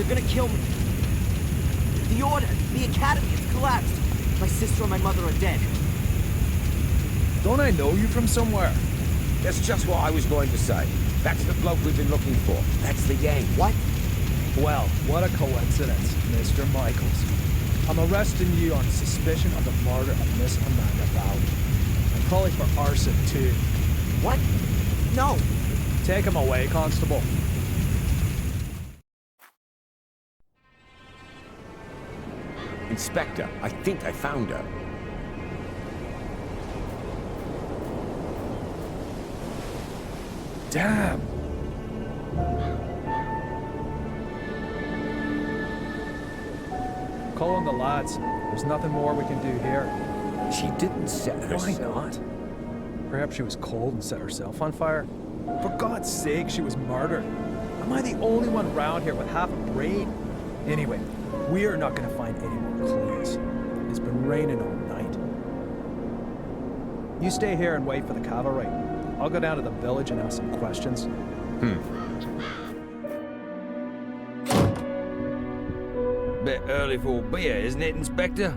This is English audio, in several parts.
gonna kill me. The order, the academy, it's collapsed. My sister and my mother are dead. Don't I know you from somewhere? That's just what I was going to say. That's the bloke we've been looking for. That's the Yank. What? Well, what a coincidence, Mr. Michaels. I'm arresting you on suspicion of the murder of Miss Amanda Valley. And probably for arson, too. What? No. Take him away, Constable. Inspector, I think I found her. Damn! Call on the lads. There's nothing more we can do here. She didn't set herself. Why not? Perhaps she was cold and set herself on fire. For God's sake, she was murdered. Am I the only one around here with half a brain? Anyway, we are not going to find any more clues. It's been raining all night. You stay here and wait for the cavalry. I'll go down to the village and ask some questions. Bit early for a beer, isn't it, Inspector?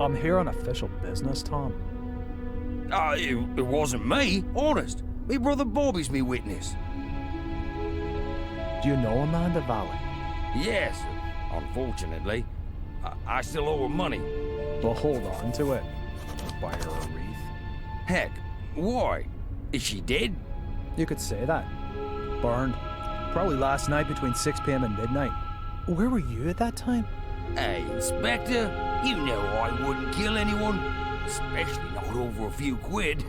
I'm here on official business, Tom. It wasn't me, honest. Me brother Bobby's me witness. Do you know Amanda Valley? Yes, unfortunately. I still owe her money. Well, hold on to it. Buy her a wreath. Heck, why? Is she dead? You could say that. Burned. Probably last night between 6 p.m. and midnight. Where were you at that time? Hey, Inspector, you know I wouldn't kill anyone. Especially not over a few quid.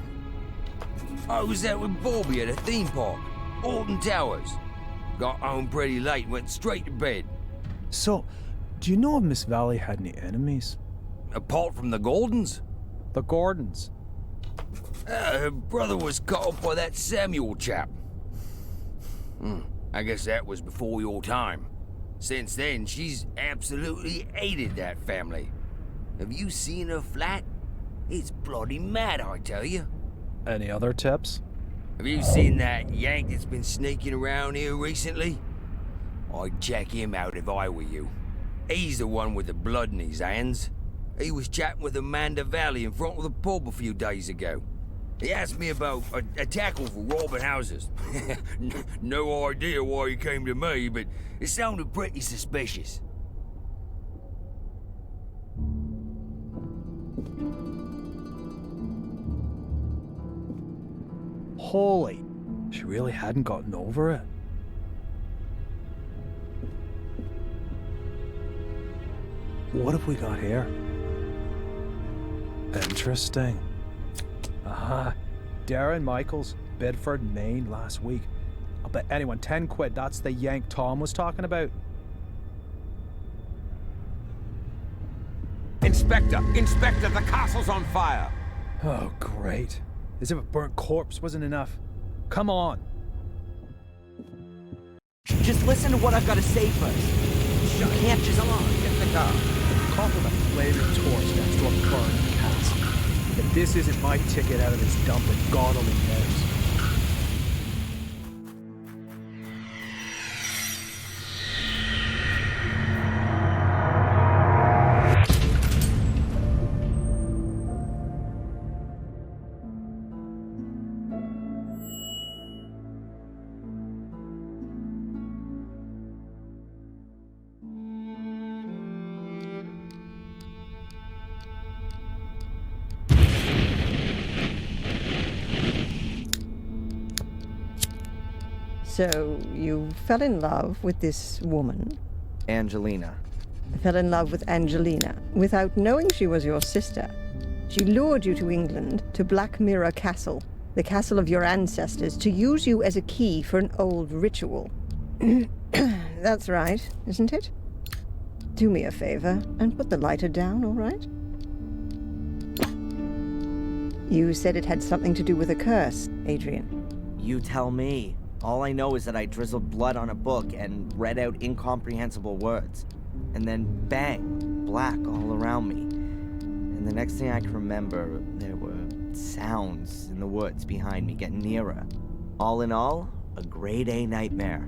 I was out with Bobby at a theme park, Alton Towers. Got home pretty late and went straight to bed. So, do you know if Miss Valley had any enemies? Apart from the Gordons? The Gordons. Her brother was cut off by that Samuel chap. I guess that was before your time. Since then, she's absolutely hated that family. Have you seen her flat? It's bloody mad, I tell you. Any other tips? Have you seen that Yank that's been sneaking around here recently? I'd check him out if I were you. He's the one with the blood in his hands. He was chatting with Amanda Valley in front of the pub a few days ago. He asked me about a tackle for robbing houses. No idea why he came to me, but it sounded pretty suspicious. Holy, she really hadn't gotten over it. What have we got here? Interesting. Aha, Dэрren Michaels, Bedford, Maine, last week. I'll bet anyone 10 quid that's the Yank Tom was talking about. Inspector! Inspector, the castle's on fire! Oh, great. As if a burnt corpse wasn't enough. Come on. Just listen to what I've got to say first. You can't just... Come on, get in the car. Caught with a flaming torch next to a burned castle. If this isn't my ticket out of this dump, then God only knows. So, you fell in love with this woman? Angelina. Fell in love with Angelina without knowing she was your sister. She lured you to England, to Black Mirror Castle, the castle of your ancestors, to use you as a key for an old ritual. That's right, isn't it? Do me a favor and put the lighter down, all right? You said it had something to do with a curse, Adrian. You tell me. All I know is that I drizzled blood on a book and read out incomprehensible words. And then bang, black all around me. And the next thing I can remember, there were sounds in the woods behind me getting nearer. All in all, a grade A nightmare.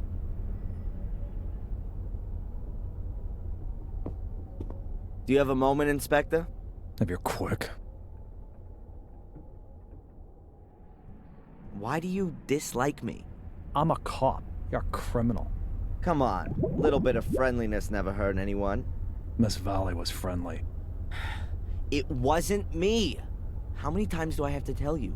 Do you have a moment, Inspector? If you're quick. Why do you dislike me? I'm a cop. You're a criminal. Come on, a little bit of friendliness never hurt anyone. Miss Valley was friendly. It wasn't me. How many times do I have to tell you?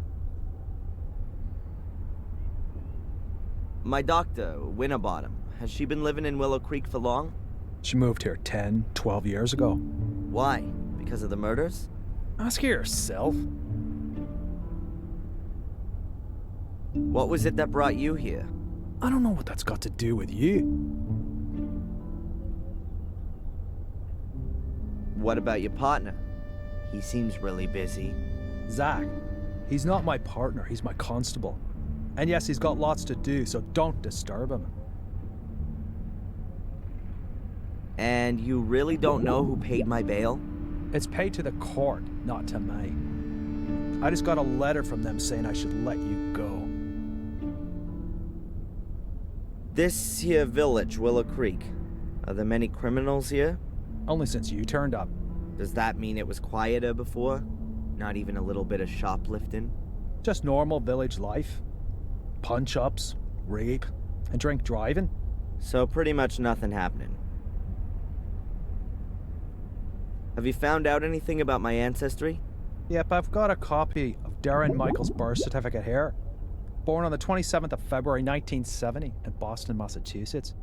My doctor, Winterbottom, has she been living in Willow Creek for long? She moved here 10, 12 years ago. Why? Because of the murders? Ask her yourself. What was it that brought you here? I don't know what that's got to do with you. What about your partner? He seems really busy. Zach. He's not my partner, he's my constable. And yes, he's got lots to do, so don't disturb him. And you really don't know who paid my bail? It's paid to the court, not to me. I just got a letter from them saying I should let you go. This here village, Willow Creek, are there many criminals here? Only since you turned up. Does that mean it was quieter before? Not even a little bit of shoplifting? Just normal village life. Punch-ups, rape, and drink driving. So pretty much nothing happening. Have you found out anything about my ancestry? Yep, I've got a copy of Dэрren Michael's birth certificate here. Born on the 27th of February 1970 in Boston, Massachusetts.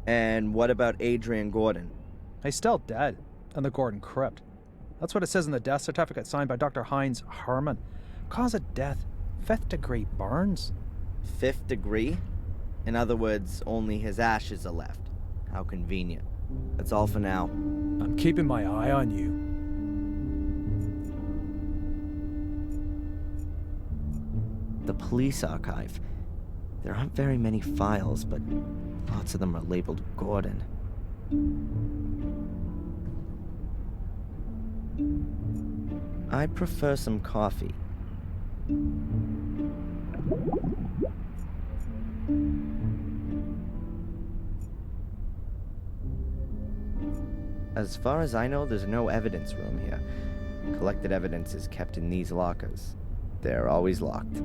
And what about Adrian Gordon? He's still dead in the Gordon crypt. That's what it says in the death certificate signed by Dr. Heinz Herman. Cause of death, 5th degree burns. 5th degree? In other words, only his ashes are left. How convenient. That's all for now. I'm keeping my eye on you. The police archive. There aren't very many files, but lots of them are labeled Gordon. I'd prefer some coffee. As far as I know, there's no evidence room here. Collected evidence is kept in these lockers. They're always locked.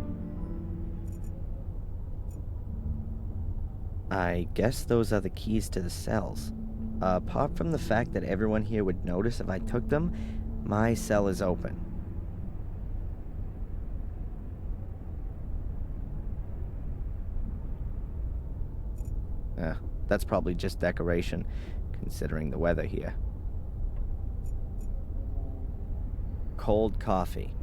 I guess those are the keys to the cells. Apart from the fact that everyone here would notice if I took them, my cell is open. That's probably just decoration, considering the weather here. Cold coffee.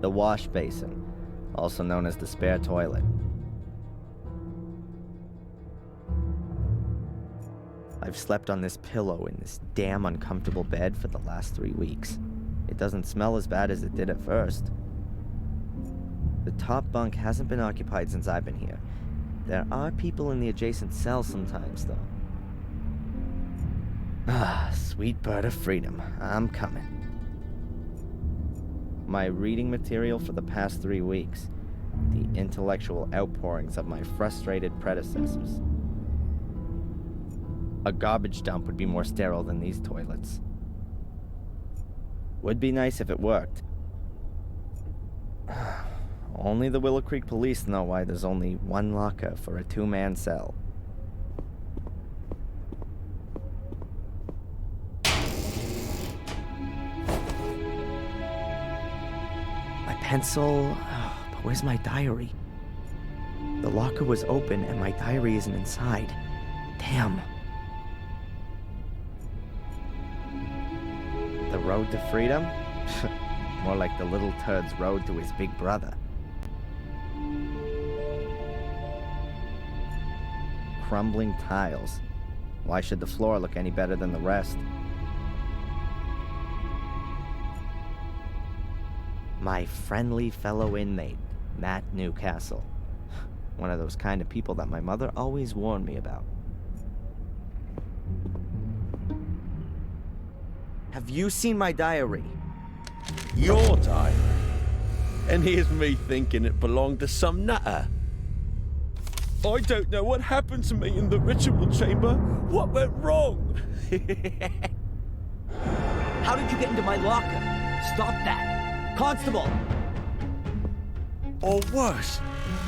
The wash basin, also known as the spare toilet. I've slept on this pillow in this damn uncomfortable bed for the last 3 weeks. It doesn't smell as bad as it did at first. The top bunk hasn't been occupied since I've been here. There are people in the adjacent cell sometimes, though. Ah, sweet bird of freedom. I'm coming. My reading material for the past 3 weeks. The intellectual outpourings of my frustrated predecessors. A garbage dump would be more sterile than these toilets. Would be nice if it worked. Only the Willow Creek police know why there's only one locker for a 2-man cell. My pencil... but where's my diary? The locker was open and my diary isn't inside. Damn. The road to freedom? More like the little turd's road to his big brother. Crumbling tiles. Why should the floor look any better than the rest? My friendly fellow inmate, Matt Newcastle. One of those kind of people that my mother always warned me about. Have you seen my diary? Your diary. And here's me thinking it belonged to some nutter. I don't know what happened to me in the ritual chamber. What went wrong? How did you get into my locker? Stop that! Constable! Or worse,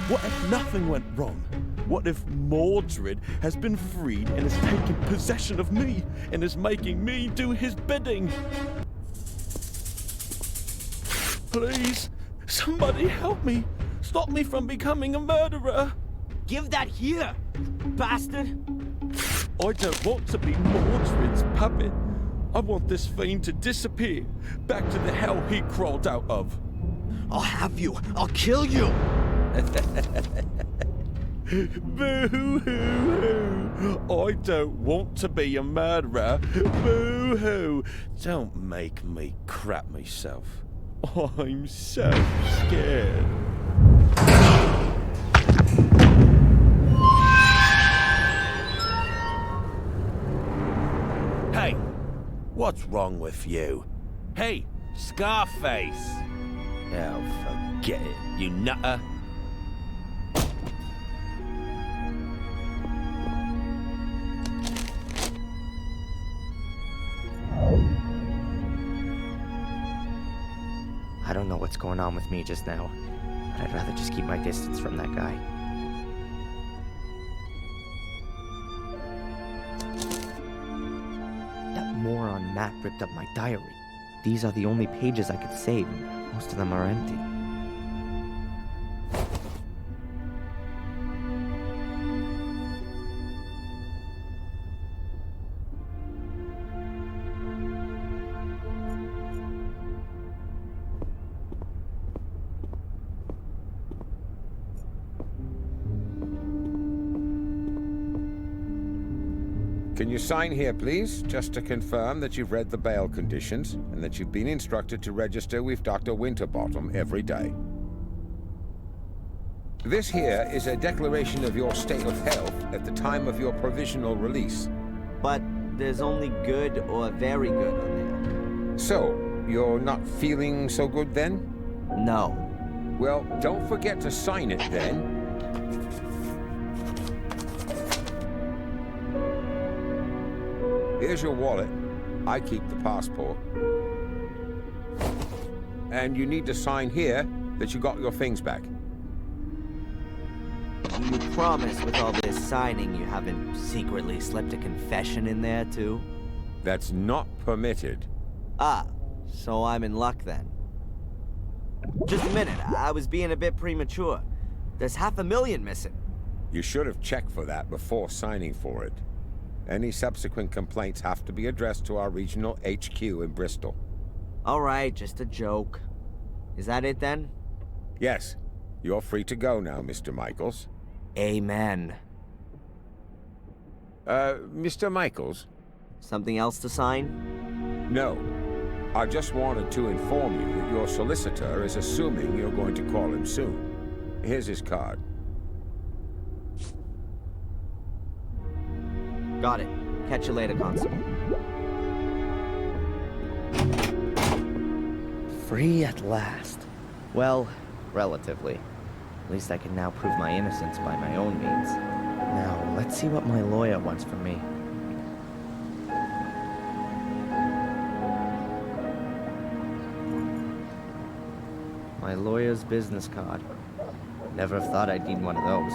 what if nothing went wrong? What if Mordred has been freed and has taken possession of me and is making me do his bidding? Please, somebody help me. Stop me from becoming a murderer. Give that here, bastard! I don't want to be Mordred's puppet. I want this fiend to disappear, back to the hell he crawled out of. I'll have you! I'll kill you! Boo-hoo-hoo! I don't want to be a murderer. Boo-hoo! Don't make me crap myself. I'm so scared. Hey, what's wrong with you? Hey, Scarface! Oh, forget it, you nutter. I don't know what's going on with me just now, but I'd rather just keep my distance from that guy. That moron Matt ripped up my diary. These are the only pages I could save, and most of them are empty. Can you sign here, please, just to confirm that you've read the bail conditions and that you've been instructed to register with Dr. Winterbottom every day. This here is a declaration of your state of health at the time of your provisional release. But there's only good or very good on So, you're not feeling so good then? there. No. Well, don't forget to sign it then. Here's your wallet. I keep the passport. And you need to sign here that you got your things back. You promise with all this signing you haven't secretly slipped a confession in there, too? That's not permitted. Ah, so I'm in luck then. Just a minute, I was being a bit premature. There's 500,000 missing. You should have checked for that before signing for it. Any subsequent complaints have to be addressed to our regional HQ in Bristol. Alright, just a joke. Is that it then? Yes, you're free to go now, Mr. Michaels. Amen. Mr. Michaels? Something else to sign? No. I just wanted to inform you that your solicitor is assuming you're going to call him soon. Here's his card. Got it. Catch you later, Constable. Free at last. Well, relatively. At least I can now prove my innocence by my own means. Now, let's see what my lawyer wants from me. My lawyer's business card. Never have thought I'd need one of those.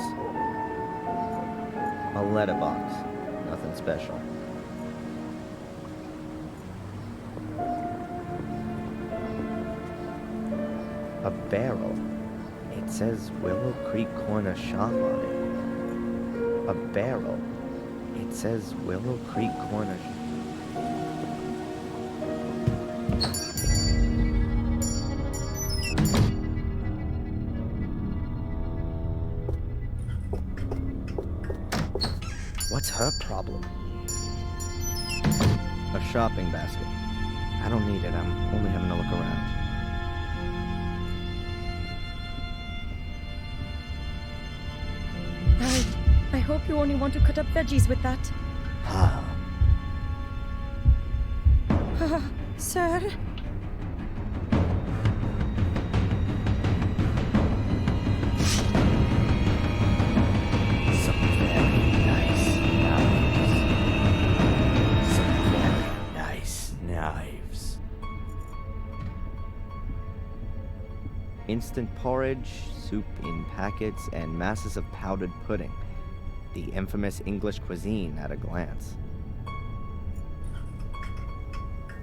A letterbox. Nothing special. A barrel. It says Willow Creek Corner Shop on it. A barrel. It says Willow Creek Corner. What's her problem? A shopping basket. I don't need it. I'm only having a look around. I hope you only want to cut up veggies with that. Ah. Sir? Some very nice knives. Some very nice knives. Instant porridge, soup in packets, and masses of powdered pudding. The infamous English cuisine at a glance.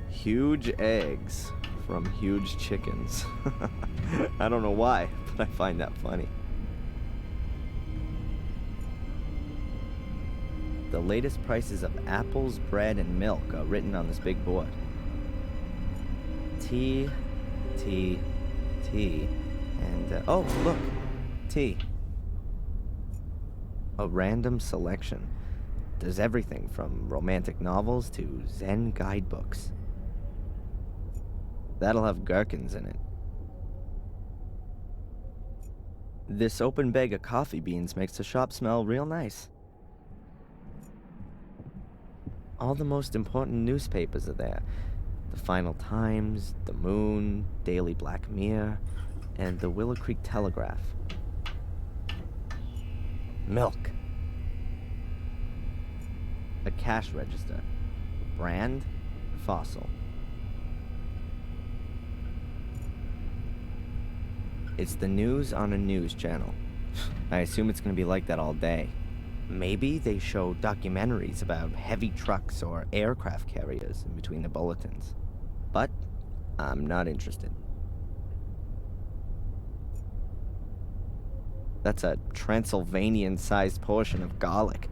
Huge eggs from huge chickens. I don't know why, but I find that funny. The latest prices of apples, bread, and milk are written on this big board. Tea, tea, tea, and oh, look, tea. A random selection. There's everything from romantic novels to Zen guidebooks. That'll have gherkins in it. This open bag of coffee beans makes the shop smell real nice. All the most important newspapers are there. The Final Times, The Moon, Daily Black Mirror, and the Willow Creek Telegraph. Milk. A cash register. Brand, Fossil. It's the news on a news channel. I assume it's gonna be like that all day. Maybe they show documentaries about heavy trucks or aircraft carriers in between the bulletins. But I'm not interested. That's a Transylvanian-sized portion of garlic.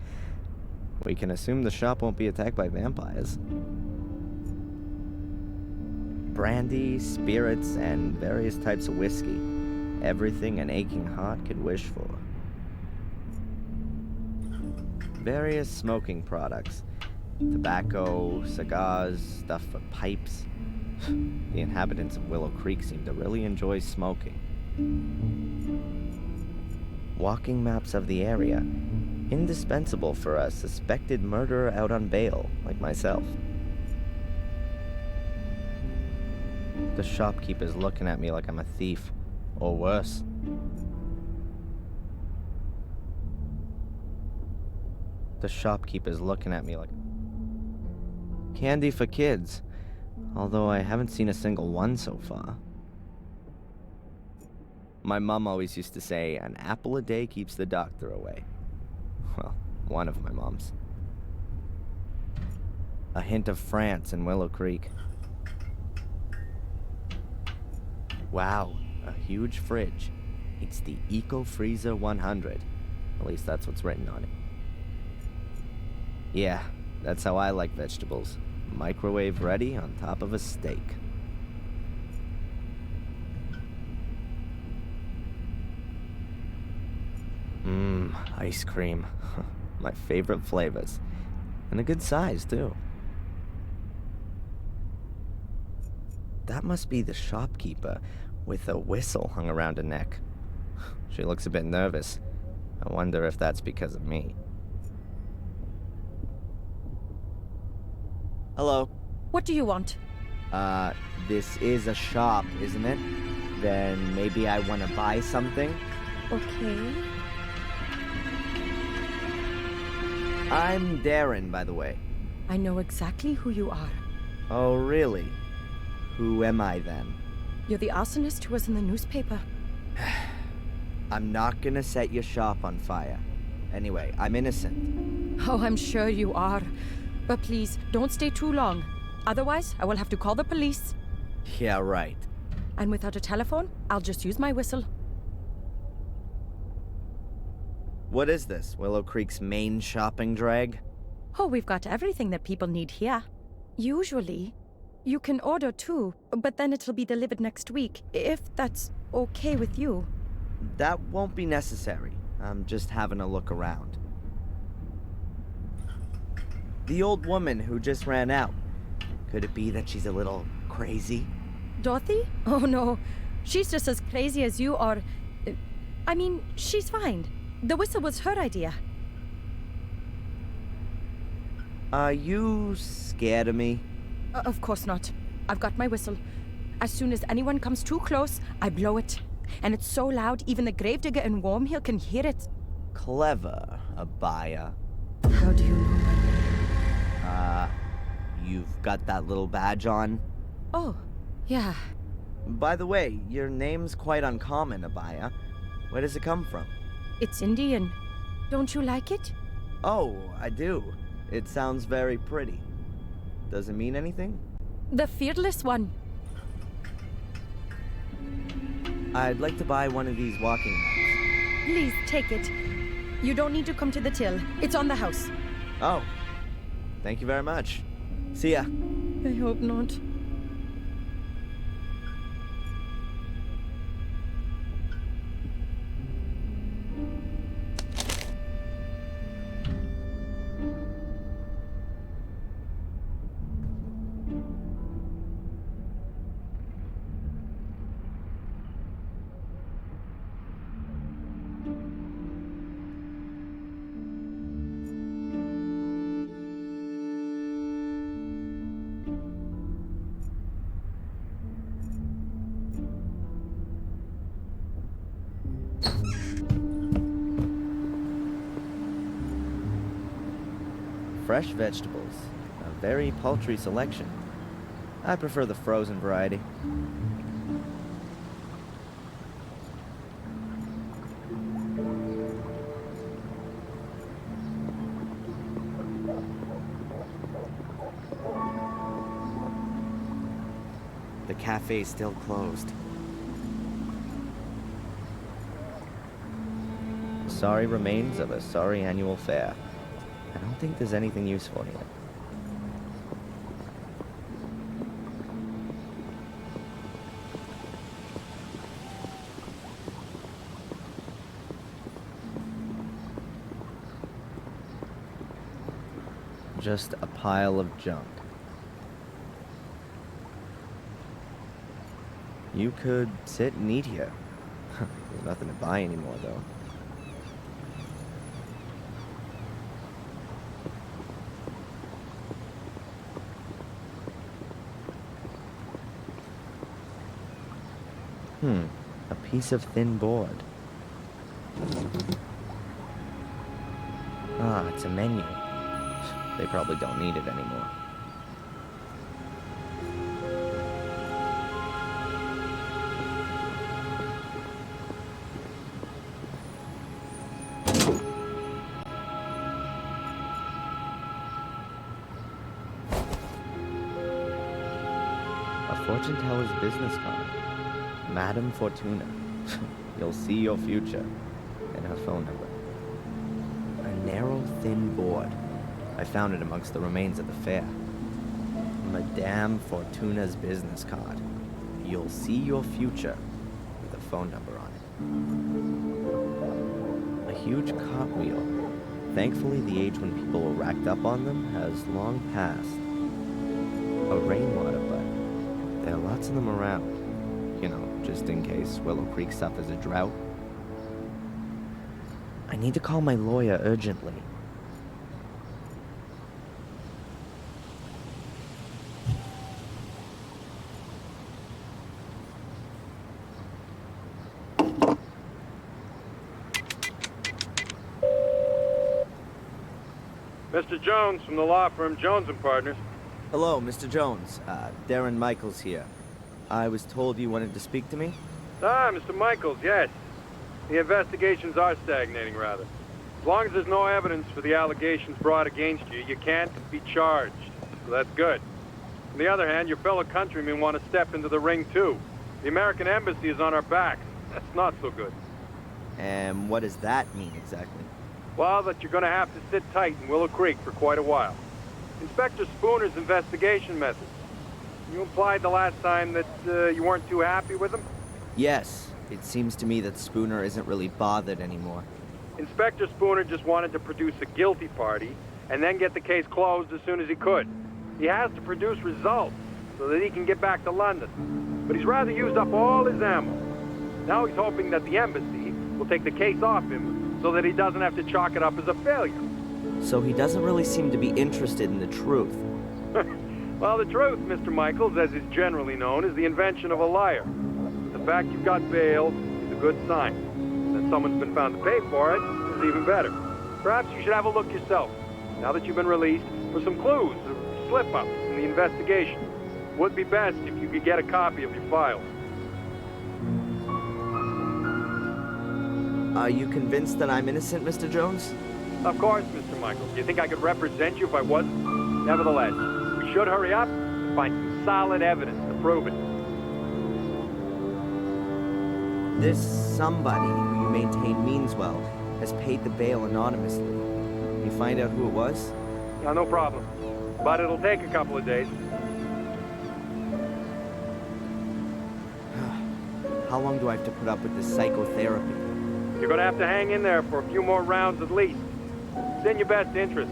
We can assume the shop won't be attacked by vampires. Brandy, spirits, and various types of whiskey. Everything an aching heart could wish for. Various smoking products. Tobacco, cigars, stuff for pipes. The inhabitants of Willow Creek seem to really enjoy smoking. Walking maps of the area. Indispensable for a suspected murderer out on bail, like myself. The shopkeeper's looking at me like I'm a thief. Or worse. The shopkeeper's looking at me like... Candy for kids. Although I haven't seen a single one so far. My mom always used to say, an apple a day keeps the doctor away. Well, one of my moms. A hint of France in Willow Creek. Wow, a huge fridge. It's the Eco Freezer 100. At least that's what's written on it. Yeah, that's how I like vegetables. Microwave ready on top of a steak. Ice cream. My favorite flavors. And a good size, too. That must be the shopkeeper with a whistle hung around her neck. She looks a bit nervous. I wonder if that's because of me. Hello. What do you want? This is a shop, isn't it? Then maybe I want to buy something? Okay. I'm Dэрren, by the way. I know exactly who you are. Oh, really? Who am I then? You're the arsonist who was in the newspaper. I'm not gonna set your shop on fire. Anyway, I'm innocent. Oh, I'm sure you are. But please, don't stay too long. Otherwise, I will have to call the police. Yeah, right. And without a telephone, I'll just use my whistle. What is this? Willow Creek's main shopping drag? Oh, we've got everything that people need here. Usually, you can order too, but then it'll be delivered next week, if that's okay with you. That won't be necessary. I'm just having a look around. The old woman who just ran out. Could it be that she's a little crazy? Dorothy? Oh no, she's just as crazy as you are. I mean, she's fine. The whistle was her idea. Are you scared of me? Of course not. I've got my whistle. As soon as anyone comes too close, I blow it. And it's so loud, even the gravedigger in Wormhill can hear it. Clever, Abaya. How do you know my name? You've got that little badge on? Oh, yeah. By the way, your name's quite uncommon, Abaya. Where does it come from? It's Indian. Don't you like it? Oh, I do. It sounds very pretty. Does it mean anything? The fearless one. I'd like to buy one of these walking mats. Please, take it. You don't need to come to the till. It's on the house. Oh. Thank you very much. See ya. I hope not. Fresh vegetables. A very paltry selection. I prefer the frozen variety. The cafe's still closed. Sorry remains of a sorry annual fair. I don't think there's anything useful here. Just a pile of junk. You could sit and eat here. There's nothing to buy anymore, though. A piece of thin board. Ah, it's a menu. They probably don't need it anymore. A fortune teller's business card. Madame Fortuna. You'll see your future. And her phone number. A narrow, thin board. I found it amongst the remains of the fair. Madame Fortuna's business card. You'll see your future. With a phone number on it. A huge cartwheel. Thankfully, the age when people were racked up on them has long passed. A rainwater butt. There are lots of them around. You know, just in case Willow Creek suffers a drought. I need to call my lawyer urgently. Mr. Jones from the law firm Jones & Partners. Hello, Mr. Jones. Dэрren Michaels here. I was told you wanted to speak to me? Ah, Mr. Michaels, yes. The investigations are stagnating, rather. As long as there's no evidence for the allegations brought against you, you can't be charged. So that's good. On the other hand, your fellow countrymen want to step into the ring, too. The American embassy is on our backs. That's not so good. And what does that mean, exactly? Well, that you're going to have to sit tight in Willow Creek for quite a while. Inspector Spooner's investigation methods. You implied the last time that you weren't too happy with him? Yes. It seems to me that Spooner isn't really bothered anymore. Inspector Spooner just wanted to produce a guilty party and then get the case closed as soon as he could. He has to produce results so that he can get back to London. But he's rather used up all his ammo. Now he's hoping that the embassy will take the case off him so that he doesn't have to chalk it up as a failure. So he doesn't really seem to be interested in the truth. Well, the truth, Mr. Michaels, as is generally known, is the invention of a liar. The fact you've got bail is a good sign. That someone's been found to pay for it is even better. Perhaps you should have a look yourself, now that you've been released, for some clues or slip-ups in the investigation. Would be best if you could get a copy of your file. Are you convinced that I'm innocent, Mr. Jones? Of course, Mr. Michaels. Do you think I could represent you if I wasn't? Nevertheless, we should hurry up and find some solid evidence to prove it. This somebody who you maintain means well has paid the bail anonymously. Can you find out who it was? No problem. But it'll take a couple of days. How long do I have to put up with this psychotherapy? You're gonna have to hang in there for a few more rounds at least. It's in your best interest.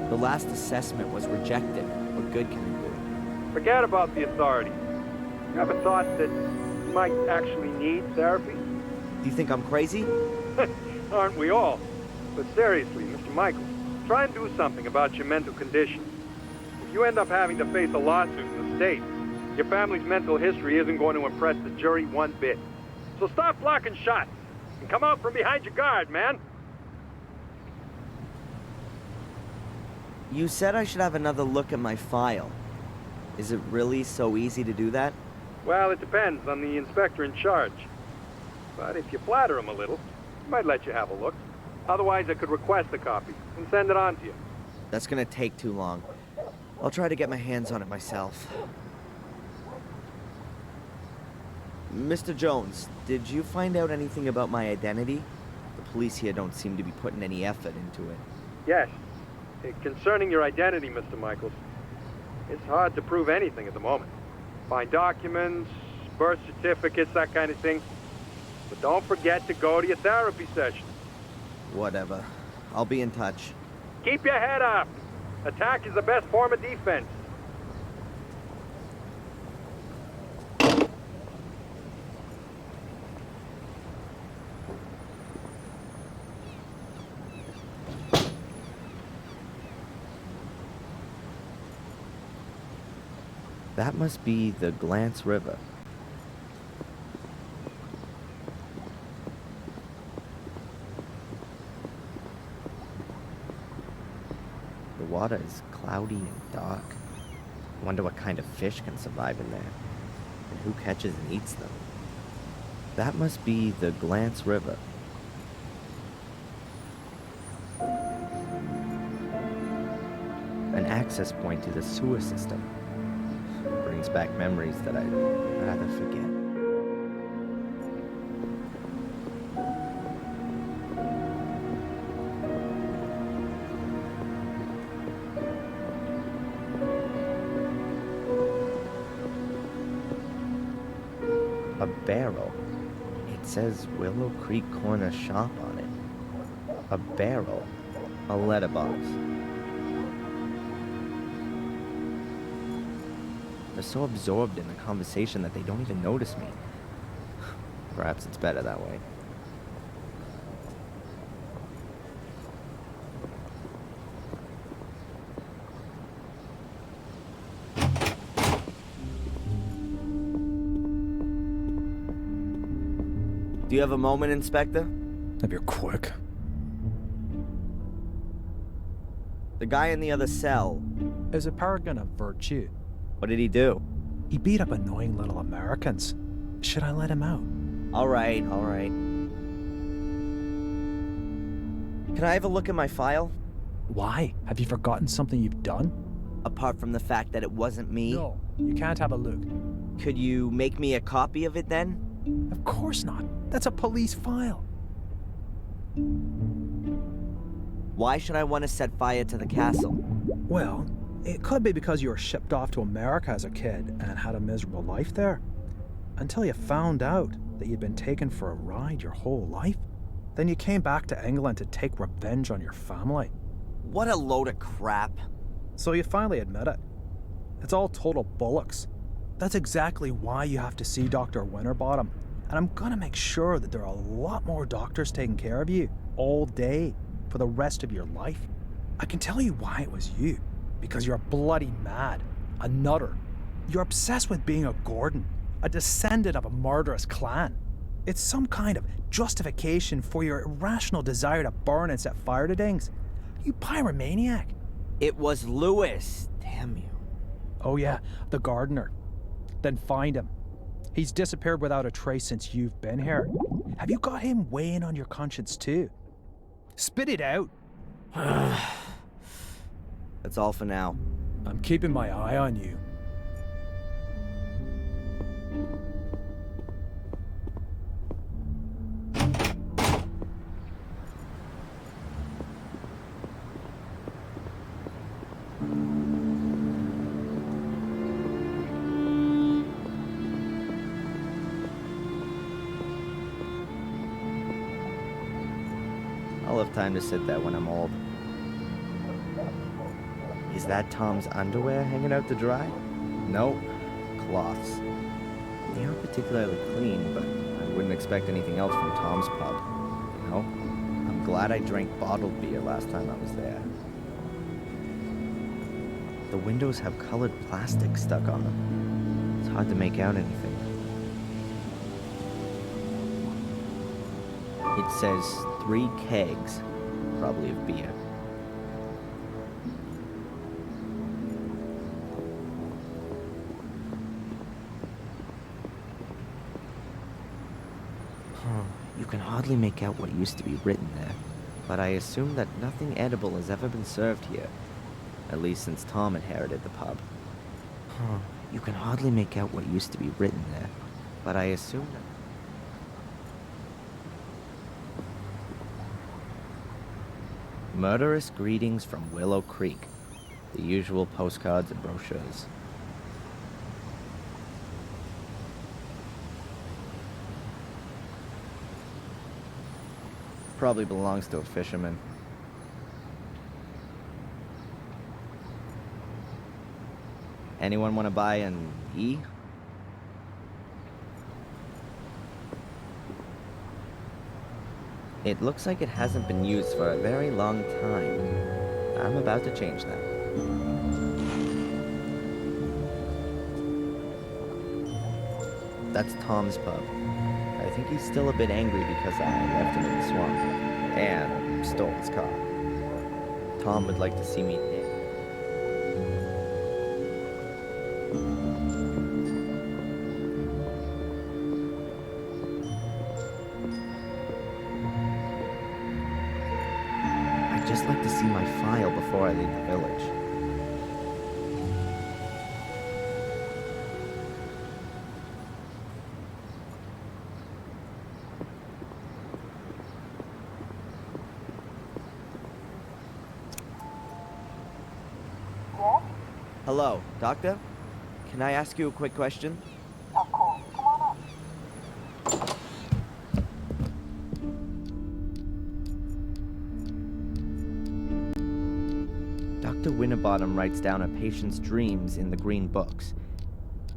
The last assessment was rejected. What good can it do? Forget about the authorities. You ever thought that you might actually need therapy? Do you think I'm crazy? Aren't we all? But seriously, Mr. Michaels, try and do something about your mental condition. If you end up having to face a lawsuit in the States, your family's mental history isn't going to impress the jury one bit. So stop blocking shots and come out from behind your guard, man. You said I should have another look at my file. Is it really so easy to do that? Well, it depends on the inspector in charge. But if you flatter him a little, he might let you have a look. Otherwise, I could request a copy and send it on to you. That's gonna take too long. I'll try to get my hands on it myself. Mr. Jones, did you find out anything about my identity? The police here don't seem to be putting any effort into it. Yes. Concerning your identity, Mr. Michaels, it's hard to prove anything at the moment. Find documents, birth certificates, that kind of thing. But don't forget to go to your therapy session. Whatever. I'll be in touch. Keep your head up. Attack is the best form of defense. That must be the Glance River. The water is cloudy and dark. I wonder what kind of fish can survive in there, and who catches and eats them. That must be the Glance River. An access point to the sewer system. Brings back memories that I'd rather forget. A barrel. It says Willow Creek Corner Shop on it. A barrel. A letterbox. They're so absorbed in the conversation that they don't even notice me. Perhaps it's better that way. Do you have a moment, Inspector? If you're quick. The guy in the other cell. Is a paragon of virtue. What did he do? He beat up annoying little Americans. Should I let him out? All right, all right. Can I have a look at my file? Why? Have you forgotten something you've done? Apart from the fact that it wasn't me? No, you can't have a look. Could you make me a copy of it then? Of course not. That's a police file. Why should I want to set fire to the castle? Well, it could be because you were shipped off to America as a kid and had a miserable life there. Until you found out that you'd been taken for a ride your whole life. Then you came back to England to take revenge on your family. What a load of crap. So you finally admit it. It's all total bollocks. That's exactly why you have to see Dr. Winterbottom. And I'm gonna make sure that there are a lot more doctors taking care of you all day for the rest of your life. I can tell you why it was you. Because you're bloody mad. A nutter. You're obsessed with being a Gordon, a descendant of a murderous clan. It's some kind of justification for your irrational desire to burn and set fire to things. You pyromaniac. It was Lewis. Damn you. Oh yeah, the gardener. Then find him. He's disappeared without a trace since you've been here. Have you got him weighing on your conscience too? Spit it out. That's all for now. I'm keeping my eye on you. I'll have time to sit there when I'm old. Is that Tom's underwear hanging out to dry? Nope. Cloths. They aren't particularly clean, but I wouldn't expect anything else from Tom's pub. You know? I'm glad I drank bottled beer last time I was there. The windows have colored plastic stuck on them. It's hard to make out anything. It says 3 kegs, probably of beer. You can hardly make out what used to be written there, but I assume that nothing edible has ever been served here, at least since Tom inherited the pub. You can hardly make out what used to be written there, but I assume that... Murderous greetings from Willow Creek. The usual postcards and brochures. Probably belongs to a fisherman. Anyone want to buy an E? It looks like it hasn't been used for a very long time. I'm about to change that. That's Tom's pub. I think he's still a bit angry because I left him in the swamp and stole his car. Tom would like to see me dead. I'd just like to see my file before I leave the village. Hello, Doctor? Can I ask you a quick question? Of course. Come on up. Dr. Winterbottom writes down a patient's dreams in the green books,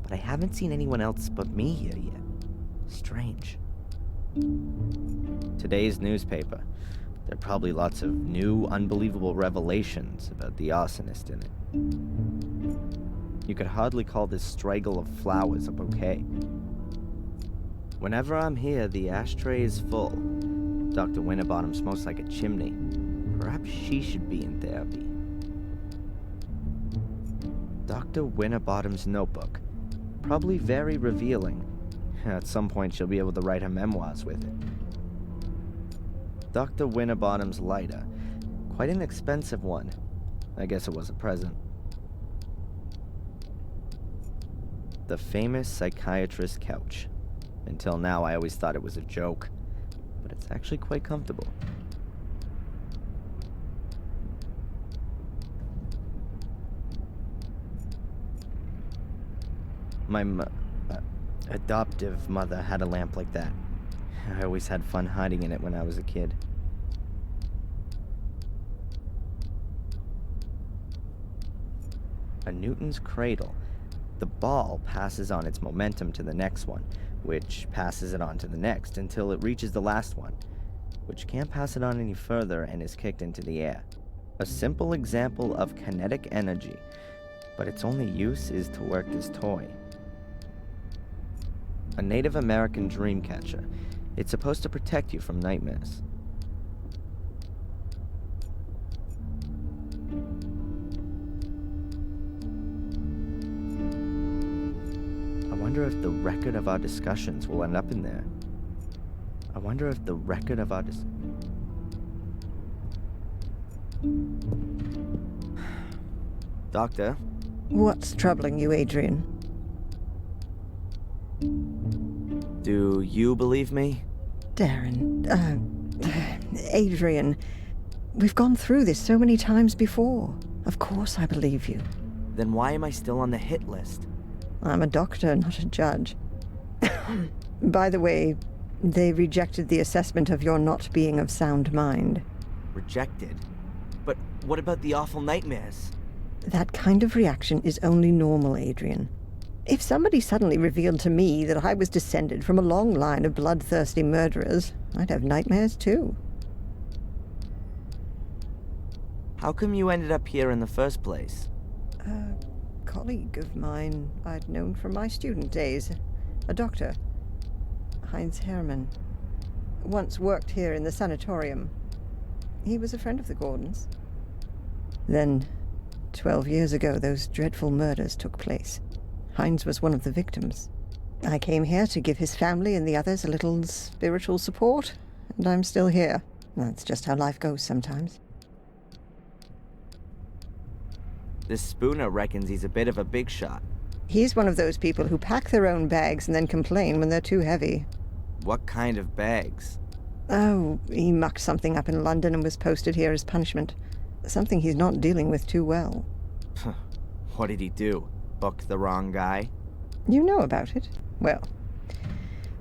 but I haven't seen anyone else but me here yet. Strange. Today's newspaper. There are probably lots of new, unbelievable revelations about the arsonist in it. You could hardly call this straggle of flowers a bouquet. Whenever I'm here, the ashtray is full. Dr. Winterbottom smokes like a chimney. Perhaps she should be in therapy. Dr. Winterbottom's notebook. Probably very revealing. At some point, she'll be able to write her memoirs with it. Dr. Winterbottom's lighter. Quite an expensive one. I guess it was a present. The famous psychiatrist's couch. Until now, I always thought it was a joke, but it's actually quite comfortable. My adoptive mother had a lamp like that. I always had fun hiding in it when I was a kid. A Newton's cradle. The ball passes on its momentum to the next one, which passes it on to the next until it reaches the last one, which can't pass it on any further and is kicked into the air. A simple example of kinetic energy. but its only use is to work this toy. A Native American dream catcher. It's supposed to protect you from nightmares. I wonder if the record of our discussions will end up in there. I wonder if the record of our Doctor? What's troubling you, Adrian? Do you believe me? Dэрren, Adrian, we've gone through this so many times before. Of course I believe you. Then why am I still on the hit list? I'm a doctor, not a judge. By the way, they rejected the assessment of your not being of sound mind. Rejected? But what about the awful nightmares? That kind of reaction is only normal, Adrian. If somebody suddenly revealed to me that I was descended from a long line of bloodthirsty murderers, I'd have nightmares too. How come you ended up here in the first place? A colleague of mine I'd known from my student days. A doctor. Heinz Hermann. Once worked here in the sanatorium. He was a friend of the Gordons. Then, 12 years ago, those dreadful murders took place. Heinz was one of the victims. I came here to give his family and the others a little spiritual support, and I'm still here. That's just how life goes sometimes. This Spooner reckons he's a bit of a big shot. He's one of those people who pack their own bags and then complain when they're too heavy. What kind of bags? Oh, he mucked something up in London and was posted here as punishment. Something he's not dealing with too well. What did he do? Book the wrong guy? You know about it? Well,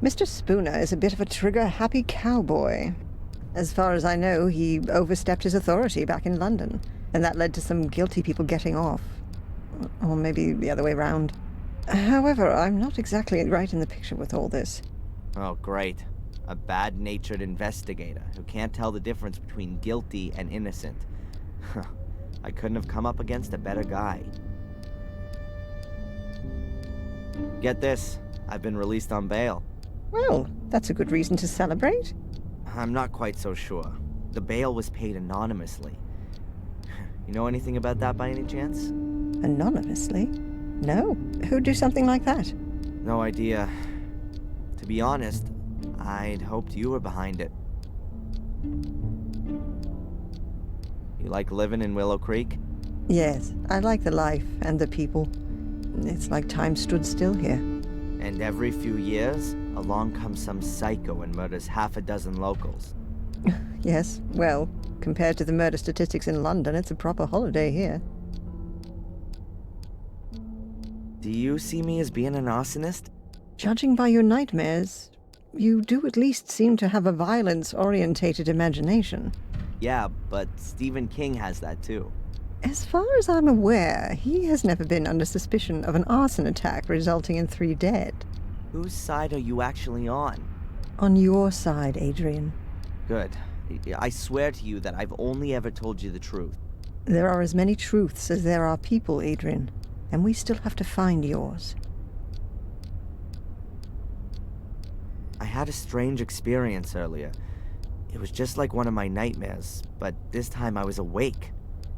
Mr. Spooner is a bit of a trigger-happy cowboy. As far as I know, he overstepped his authority back in London, and that led to some guilty people getting off. Or maybe the other way round. However, I'm not exactly right in the picture with all this. Oh, great. A bad-natured investigator who can't tell the difference between guilty and innocent. I couldn't have come up against a better guy. Get this, I've been released on bail. Well, that's a good reason to celebrate. I'm not quite so sure. The bail was paid anonymously. You know anything about that by any chance? Anonymously? No. Who'd do something like that? No idea. To be honest, I'd hoped you were behind it. You like living in Willow Creek? Yes, I like the life and the people. It's like time stood still here. And every few years, along comes some psycho and murders half a dozen locals. Yes, well, compared to the murder statistics in London, it's a proper holiday here. Do you see me as being an arsonist? Judging by your nightmares, you do at least seem to have a violence-orientated imagination. Yeah, but Stephen King has that too. As far as I'm aware, he has never been under suspicion of an arson attack resulting in 3 dead. Whose side are you actually on? On your side, Adrian. Good. I swear to you that I've only ever told you the truth. There are as many truths as there are people, Adrian, and we still have to find yours. I had a strange experience earlier. It was just like one of my nightmares, but this time I was awake.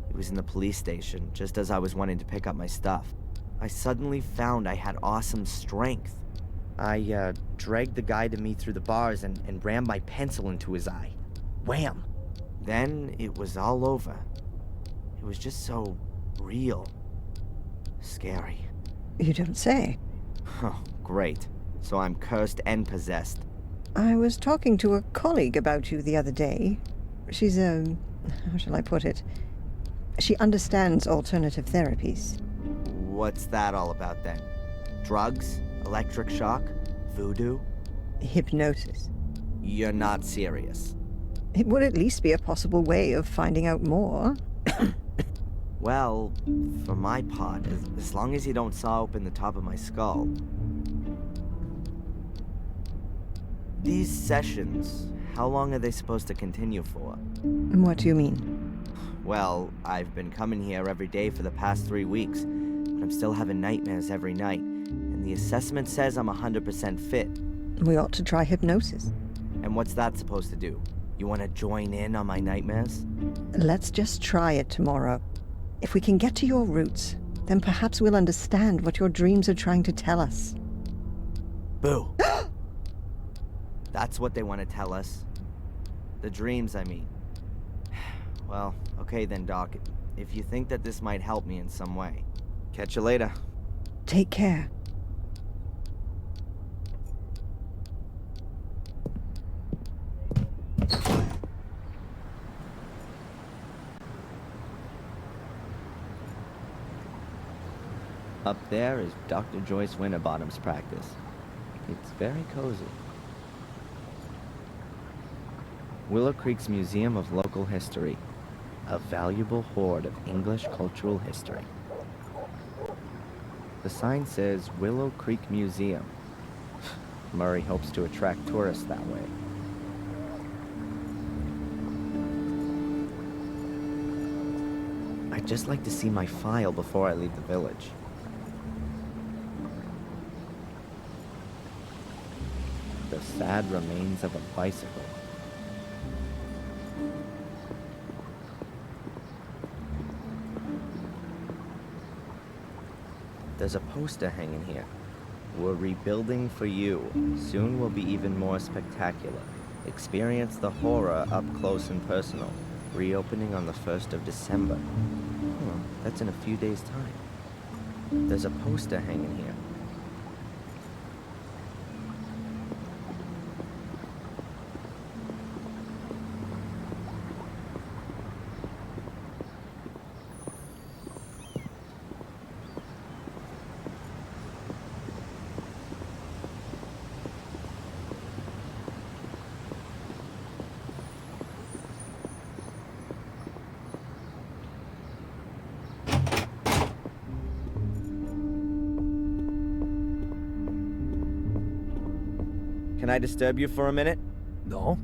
It was in the police station, just as I was wanting to pick up my stuff. I suddenly found I had awesome strength. I dragged the guy to me through the bars and rammed my pencil into his eye. Wham! Then it was all over. It was just so real. Scary. You don't say. Oh, great. So I'm cursed and possessed. I was talking to a colleague about you the other day. She's how shall I put it? She understands alternative therapies. What's that all about then? Drugs? Electric shock? Voodoo? Hypnosis. You're not serious. It would at least be a possible way of finding out more. Well, for my part, as long as you don't saw open the top of my skull. These sessions, how long are they supposed to continue for? What do you mean? Well, I've been coming here every day for the past 3 weeks. I'm still having nightmares every night, and the assessment says I'm 100% fit. We ought to try hypnosis. And what's that supposed to do? You want to join in on my nightmares? Let's just try it tomorrow. If we can get to your roots, then perhaps we'll understand what your dreams are trying to tell us. Boo. That's what they want to tell us. The dreams, I mean. Well, okay then, Doc. If you think that this might help me in some way. Catch you later. Take care. Up there is Dr. Joyce Winterbottom's practice. It's very cozy. Willow Creek's Museum of Local History. A valuable hoard of English cultural history. The sign says Willow Creek Museum. Murray hopes to attract tourists that way. I'd just like to see my file before I leave the village. The sad remains of a bicycle. There's a poster hanging here. We're rebuilding for you. Soon will be even more spectacular. Experience the horror up close and personal. Reopening on the 1st of December. Oh, that's in a few days' time. There's a poster hanging here. Can I disturb you for a minute? No?